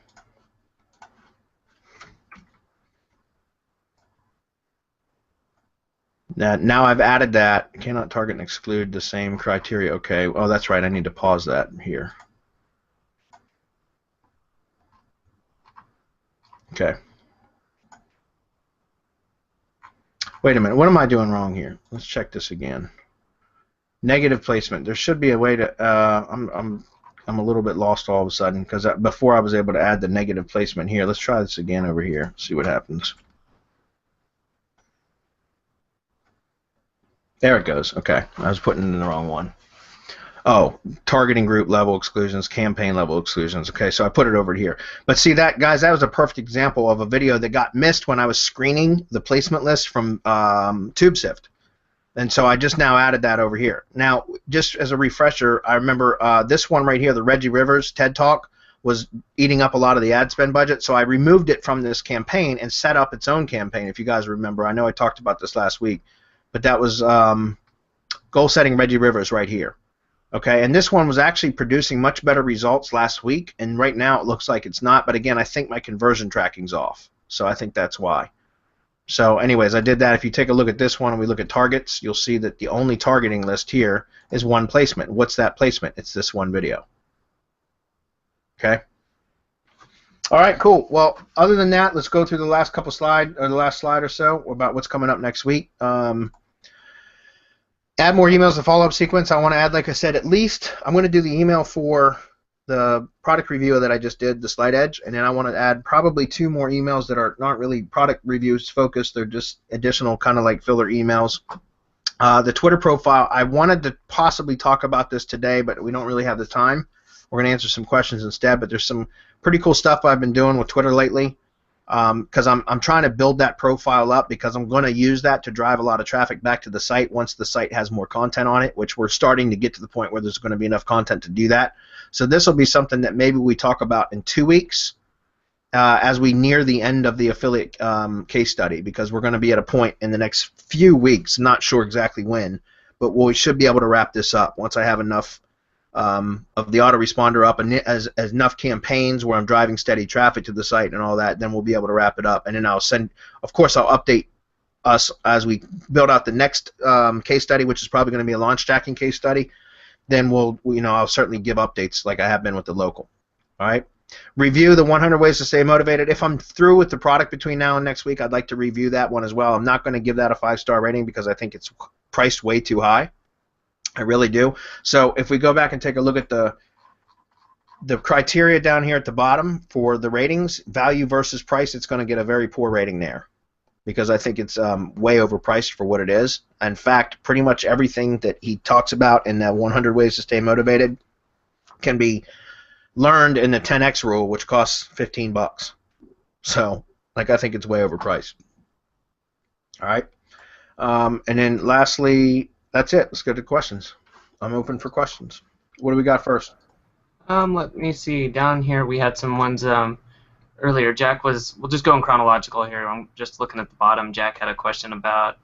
Now I've added that. Cannot target and exclude the same criteria. Okay. Oh, that's right. I need to pause that here. Okay. Wait a minute. What am I doing wrong here? Let's check this again. Negative placement. There should be a way to. I'm a little bit lost all of a sudden because before I was able to add the negative placement here. Let's try this again over here. See what happens. There it goes. Okay, I was putting in the wrong one. Oh, targeting group level exclusions, campaign level exclusions. Okay, so I put it over here. But see that, guys, that was a perfect example of a video that got missed when I was screening the placement list from TubeSift. And so I just now added that over here. Now, just as a refresher, I remember this one right here, the Reggie Rivers TED Talk, was eating up a lot of the ad spend budget, so I removed it from this campaign and set up its own campaign, if you guys remember. I know I talked about this last week. But that was goal setting Reggie Rivers right here. Okay, and this one was actually producing much better results last week, and right now it looks like it's not. But again, I think my conversion tracking's off, so I think that's why. So anyways, I did that. If you take a look at this one and we look at targets, you'll see that the only targeting list here is one placement. What's that placement? It's this one video. Okay. All right, cool. Well, other than that, let's go through the last couple slide or the last slide or so about what's coming up next week. Add more emails to follow-up sequence. I want to add, like I said, at least I'm going to do the email for the product review that I just did, the Slide Edge, and then I want to add probably 2 more emails that are not really product reviews focused. They're just additional kind of like filler emails. The Twitter profile, I wanted to possibly talk about this today, but we don't really have the time. We're going to answer some questions instead, but there's some pretty cool stuff I've been doing with Twitter lately. Because I'm trying to build that profile up because I'm going to use that to drive a lot of traffic back to the site once the site has more content on it, which we're starting to get to the point where there's going to be enough content to do that. So this will be something that maybe we talk about in 2 weeks as we near the end of the affiliate case study, because we're going to be at a point in the next few weeks, not sure exactly when, but we should be able to wrap this up once I have enough of the autoresponder up and as enough campaigns where I'm driving steady traffic to the site and all that, then we'll be able to wrap it up. And then I'll send, of course, I'll update us as we build out the next case study, which is probably going to be a launch jacking case study. Then I'll certainly give updates like I have been with the local. All right. Review the 100 ways to stay motivated. If I'm through with the product between now and next week, I'd like to review that one as well. I'm not going to give that a 5-star rating because I think it's priced way too high. I really do. So if we go back and take a look at the criteria down here at the bottom for the ratings, value versus price, it's going to get a very poor rating there because I think it's way overpriced for what it is. In fact, pretty much everything that he talks about in the 100 ways to stay motivated can be learned in the 10x rule, which costs $15. So, I think it's way overpriced. All right. And then lastly, that's it. Let's go to questions. I'm open for questions. What do we got first? Let me see. Down here we had some ones earlier. Jack was. We'll just go in chronological here. I'm just looking at the bottom. Jack had a question about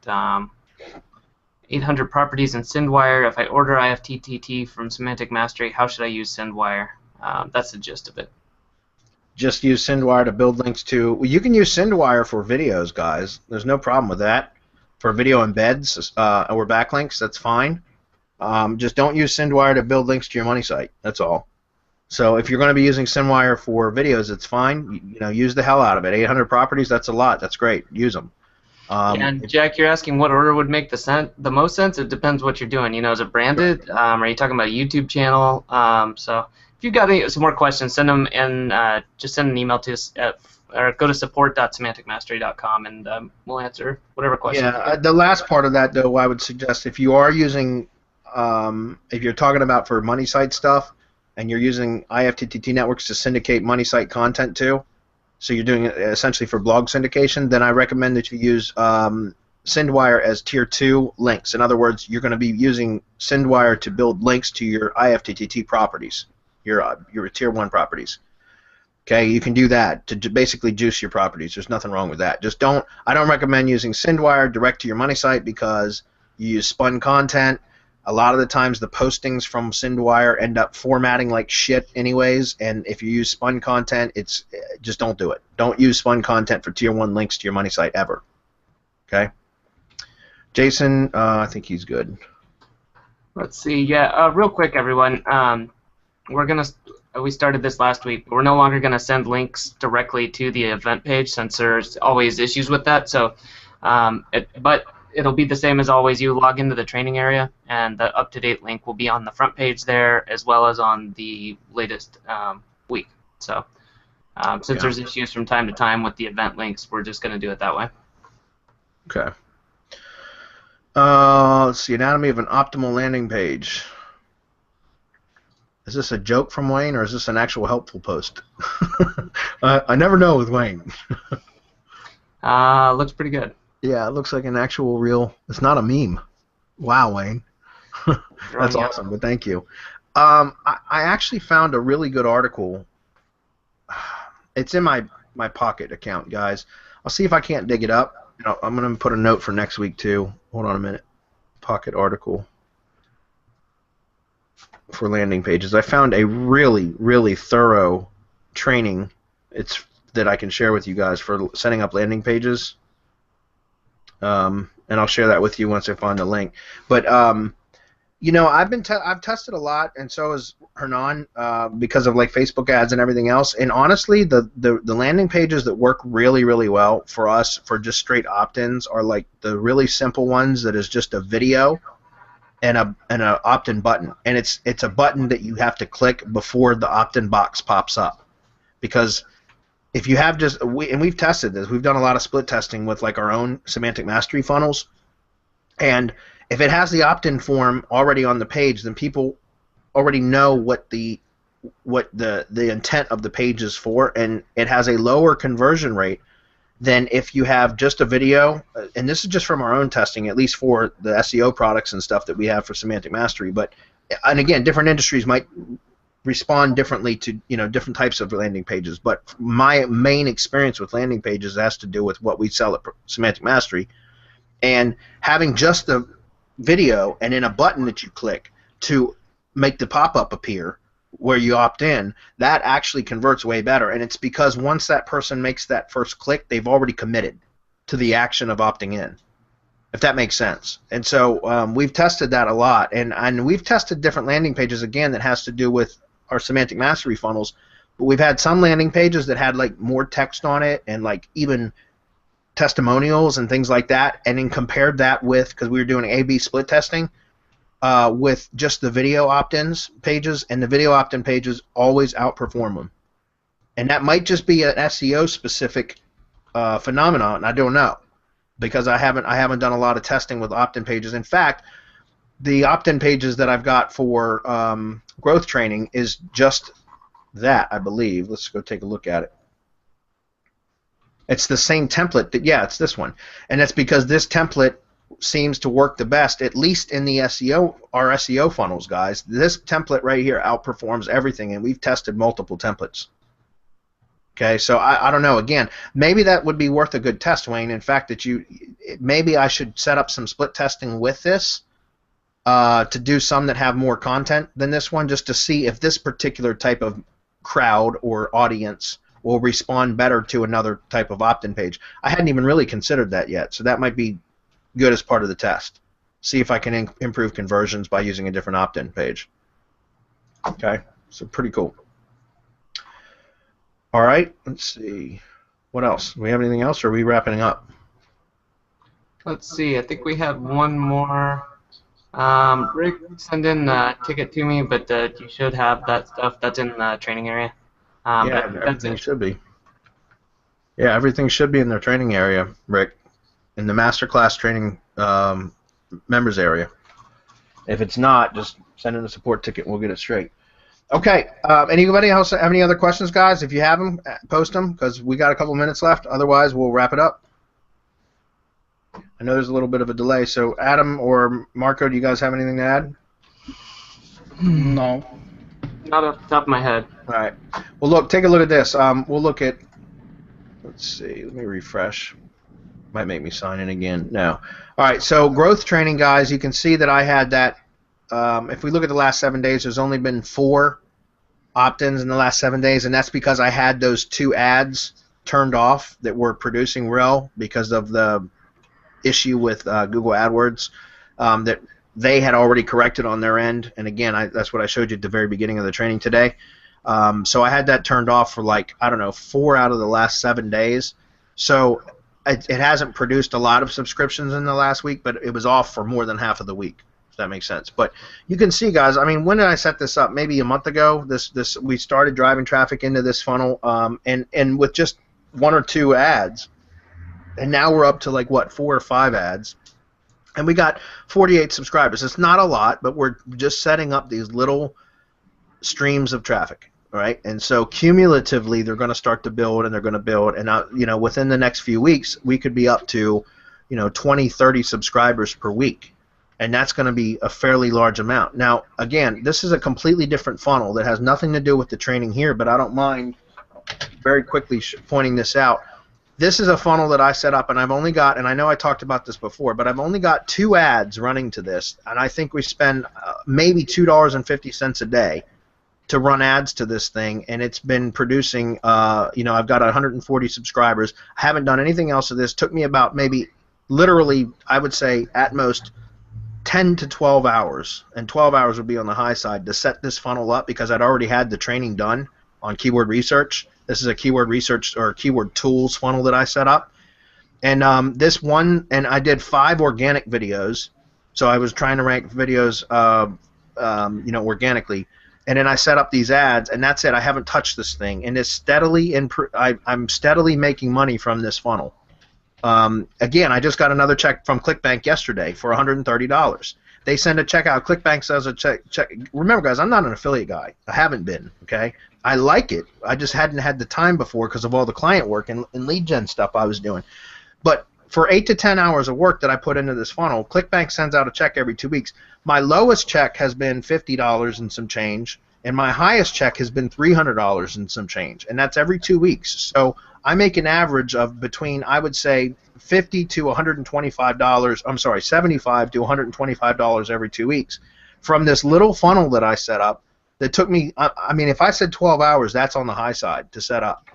800 properties in SendWire. If I order IFTTT from Semantic Mastery, how should I use SendWire? That's the gist of it. Just use SendWire to build links to. Well, you can use SendWire for videos, guys. There's no problem with that. For video embeds or backlinks, that's fine. Just don't use SendWire to build links to your money site. That's all. So if you're going to be using SendWire for videos, it's fine. Use the hell out of it. 800 properties, that's a lot. That's great. Use them. And Jack, you're asking what order would make the most sense. It depends what you're doing. Is it branded? Are you talking about a YouTube channel? So if you've got some more questions, send them and just send an email to us or go to support.semanticmastery.com and we'll answer whatever questions. Yeah, the last part of that, though, I would suggest if you are using, if you're talking about for money site stuff and you're using IFTTT networks to syndicate money site content to, so you're doing it essentially for blog syndication, then I recommend that you use SendWire as Tier 2 links. In other words, you're going to be using SendWire to build links to your IFTTT properties, your Tier 1 properties. Okay, you can do that to basically juice your properties. There's nothing wrong with that. I don't recommend using SendWire direct to your money site because you use spun content. A lot of the times the postings from SendWire end up formatting like shit anyways, and if you use spun content, just don't do it. Don't use spun content for Tier 1 links to your money site ever. Okay? Jason, I think he's good. Let's see. Yeah, real quick, everyone. We started this last week, but we're no longer going to send links directly to the event page since there's always issues with that. So, but it'll be the same as always. You log into the training area, and the up-to-date link will be on the front page there as well as on the latest week. So, since there's issues from time to time with the event links, we're just going to do it that way. Okay. Let's see. Anatomy of an optimal landing page. Is this a joke from Wayne, or is this an actual helpful post? I never know with Wayne. Looks pretty good. Yeah, it looks like an actual real. It's not a meme. Wow, Wayne. That's awesome, but thank you. I actually found a really good article. It's in my Pocket account, guys. I'll see if I can't dig it up. I'm going to put a note for next week, too. Hold on a minute. Pocket article for landing pages. I found a really, really thorough training that I can share with you guys for setting up landing pages. And I'll share that with you once I find the link. But You know, I've tested a lot, and so has Hernan, because of like Facebook ads and everything else. And honestly, the landing pages that work really, really well for us for just straight opt-ins are like the really simple ones that is just a video and a opt-in button, and it's a button that you have to click before the opt-in box pops up. Because if you have and we've tested this, we've done a lot of split testing with like our own semantic mastery funnels, and if it has the opt-in form already on the page, then people already know what the intent of the page is for, and it has a lower conversion rate than if you have just a video. And this is just from our own testing, at least for the SEO products and stuff that we have for semantic mastery. But, and again, different industries might respond differently to, you know, different types of landing pages. But my main experience with landing pages has to do with what we sell at Semantic Mastery, and having just the video and then a button that you click to make the pop-up appear where you opt in, that actually converts way better. And it's because once that person makes that first click, they've already committed to the action of opting in, if that makes sense. And so we've tested that a lot, and we've tested different landing pages again that has to do with our semantic mastery funnels. But we've had some landing pages that had like more text on it and like even testimonials and things like that, and then compared that with, because we were doing A/B split testing, with just the video opt-ins pages, and the video opt-in pages always outperform them. And that might just be an SEO specific phenomenon. I don't know, because I haven't done a lot of testing with opt-in pages. In fact, the opt-in pages that I've got for growth training is just that, I believe. Let's go take a look at it. It's the same template that, yeah, it's this one. And that's because this template seems to work the best, at least in the SEO, our SEO funnels, guys. This template right here outperforms everything, and we've tested multiple templates. Okay, so I don't know. Again, maybe that would be worth a good test, Wayne. In fact, maybe I should set up some split testing with this to do some that have more content than this one, just to see if this particular type of crowd or audience will respond better to another type of opt-in page. I hadn't even really considered that yet, so that might be good as part of the test. See if I can improve conversions by using a different opt-in page. Okay, so pretty cool. All right, let's see. What else? Do we have anything else, or are we wrapping up? Let's see. I think we had one more. Rick, send in a ticket to me, but you should have that stuff that's in the training area. Yeah, everything should be. Yeah, everything should be in their training area, Rick, in the masterclass training members area. If it's not, just send in a support ticket and we'll get it straight. Okay, anybody else have any other questions, guys? If you have them, post them, because we got a couple minutes left. Otherwise, we'll wrap it up. I know there's a little bit of a delay, so Adam or Marco, do you guys have anything to add? No. Not off the top of my head. All right. Well, look, take a look at this. We'll look at, let's see, let me refresh. Might make me sign in again. No. All right, so growth training, guys, you can see that I had that. If we look at the last 7 days, there's only been 4 opt-ins in the last 7 days, and that's because I had those 2 ads turned off that were producing rel because of the issue with Google AdWords that they had already corrected on their end. And again, that's what I showed you at the very beginning of the training today. So I had that turned off for like, I don't know, 4 out of the last 7 days. So it hasn't produced a lot of subscriptions in the last week, but it was off for more than half of the week, if that makes sense. But you can see, guys, I mean, when did I set this up? Maybe a month ago. We started driving traffic into this funnel, and with just 1 or 2 ads, and now we're up to like what, 4 or 5 ads, and we got 48 subscribers. It's not a lot, but we're just setting up these little streams of traffic, right? And so cumulatively, they're going to start to build, and they're going to build, and you know, within the next few weeks, we could be up to, you know, 20, 30 subscribers per week, and that's going to be a fairly large amount. Now, again, this is a completely different funnel that has nothing to do with the training here, but I don't mind very quickly pointing this out. This is a funnel that I set up, and I've only got, and I know I talked about this before, but I've only got 2 ads running to this, and I think we spend maybe $2.50 a day to run ads to this thing, and it's been producing, you know, I've got 140 subscribers. I haven't done anything else to this. Took me about maybe, literally, I would say at most 10 to 12 hours, and 12 hours would be on the high side, to set this funnel up because I'd already had the training done on keyword research. This is a keyword research or keyword tools funnel that I set up. And and I did 5 organic videos. So I was trying to rank videos, organically. And then I set up these ads, and that's it. I haven't touched this thing, and it's steadily I'm steadily making money from this funnel. Again, I just got another check from ClickBank yesterday for $130. They send a check out. ClickBank says a check. Remember, guys, I'm not an affiliate guy. I haven't been. Okay, I like it. I just hadn't had the time before because of all the client work and lead gen stuff I was doing. But for 8 to 10 hours of work that I put into this funnel, ClickBank sends out a check every 2 weeks. My lowest check has been $50 and some change, and my highest check has been $300 and some change, and that's every 2 weeks. So I make an average of between, I would say, $50 to $125. I'm sorry, $75 to $125 every 2 weeks from this little funnel that I set up. That took me. I mean, if I said 12 hours, that's on the high side to set up.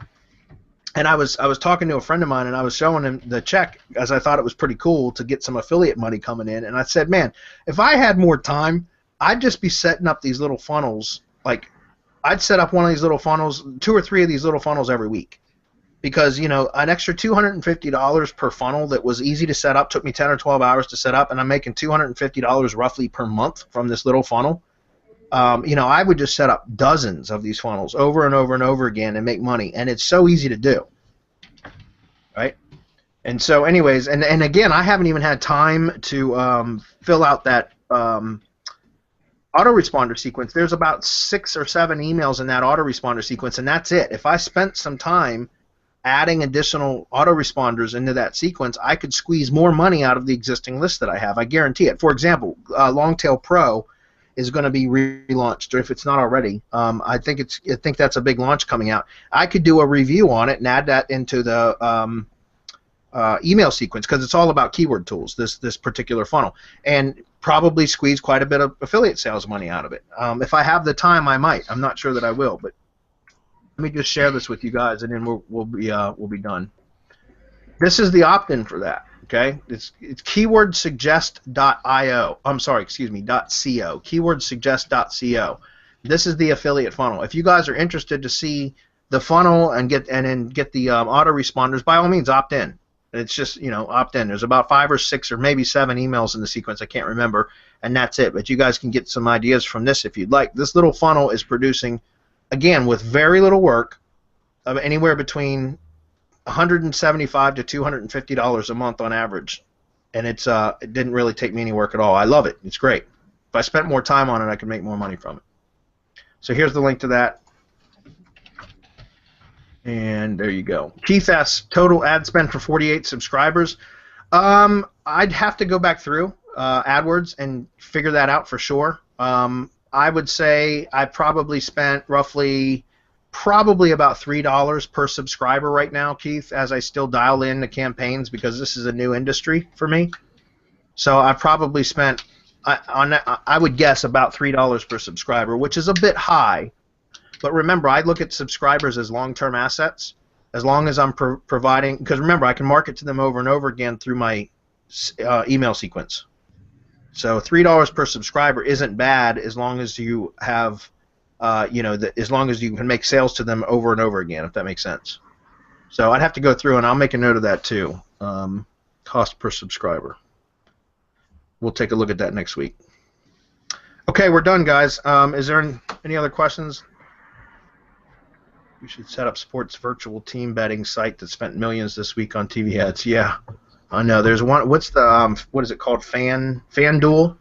And I was talking to a friend of mine, and I was showing him the check as I thought it was pretty cool to get some affiliate money coming in. And I said, man, if I had more time, I'd just be setting up these little funnels. Like, I'd set up one of these little funnels, 2 or 3 of these little funnels every week. Because, an extra $250 per funnel that was easy to set up took me 10 or 12 hours to set up, and I'm making $250 roughly per month from this little funnel. I would just set up dozens of these funnels over and over and over again and make money, and it's so easy to do, right? And so, anyways, and again, I haven't even had time to fill out that autoresponder sequence. There's about 6 or 7 emails in that autoresponder sequence, and that's it. If I spent some time adding additional autoresponders into that sequence, I could squeeze more money out of the existing list that I have. I guarantee it. For example, Longtail Pro is going to be relaunched, or if it's not already, I think that's a big launch coming out. I could do a review on it and add that into the email sequence because it's all about keyword tools. This particular funnel, and probably squeeze quite a bit of affiliate sales money out of it. If I have the time, I might. I'm not sure that I will, but let me just share this with you guys, and then we'll be done. This is the opt-in for that. Okay, it's keywordsuggest.io. I'm sorry, excuse me, .co. Keywordsuggest.co. This is the affiliate funnel. If you guys are interested to see the funnel and then get the autoresponders, by all means opt in. It's just opt in. There's about 5 or 6 or maybe 7 emails in the sequence. I can't remember, and that's it. But you guys can get some ideas from this if you'd like. This little funnel is producing, again, with very little work, of anywhere between $175 to $250 a month on average, and it didn't really take me any work at all. I love it. It's great. If I spent more time on it, I could make more money from it. So here's the link to that, and there you go. Keith asks, total ad spend for 48 subscribers. I'd have to go back through AdWords and figure that out for sure. I would say I probably spent probably about $3 per subscriber right now, Keith, as I still dial in the campaigns because this is a new industry for me. So I probably spent, I would guess, about $3 per subscriber, which is a bit high. But remember, I look at subscribers as long-term assets. As long as I'm providing, because remember, I can market to them over and over again through my email sequence. So $3 per subscriber isn't bad as long as you have as long as you can make sales to them over and over again, if that makes sense. So I'd have to go through, and I'll make a note of that too. Cost per subscriber. We'll take a look at that next week. Okay, we're done, guys. Is there any other questions? You should set up sports virtual team betting site that spent millions this week on TV ads. Yeah, I know. There's one. What's the what is it called? FanDuel.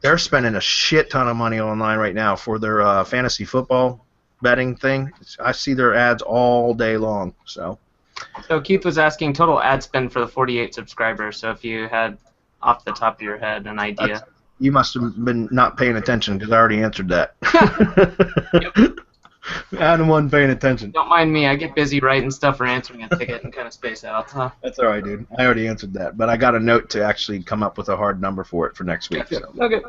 They're spending a shit ton of money online right now for their fantasy football betting thing. I see their ads all day long. So Keith was asking total ad spend for the 48 subscribers. So if you had off the top of your head an idea. You must have been not paying attention because I already answered that. Yep. Adam wasn't paying attention. Don't mind me. I get busy writing stuff or answering a ticket and kind of space out. Huh? That's all right, dude. I already answered that. But I got a note to actually come up with a hard number for it for next week. Gotcha. So. Okay.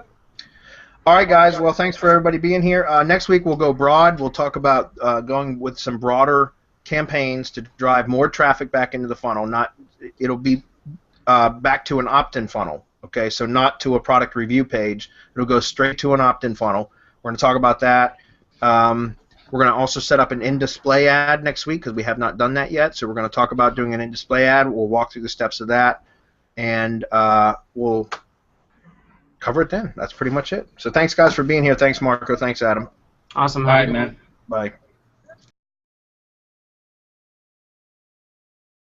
All right, guys. Well, thanks for everybody being here. Next week we'll go broad. We'll talk about going with some broader campaigns to drive more traffic back into the funnel. It'll be back to an opt-in funnel. Okay, so not to a product review page. It'll go straight to an opt-in funnel. We're going to talk about that. We're going to also set up an in-display ad next week because we have not done that yet. So we're going to talk about doing an in-display ad. We'll walk through the steps of that, and we'll cover it then. That's pretty much it. So thanks, guys, for being here. Thanks, Marco. Thanks, Adam. Awesome. All Have a right, good one. man. Bye.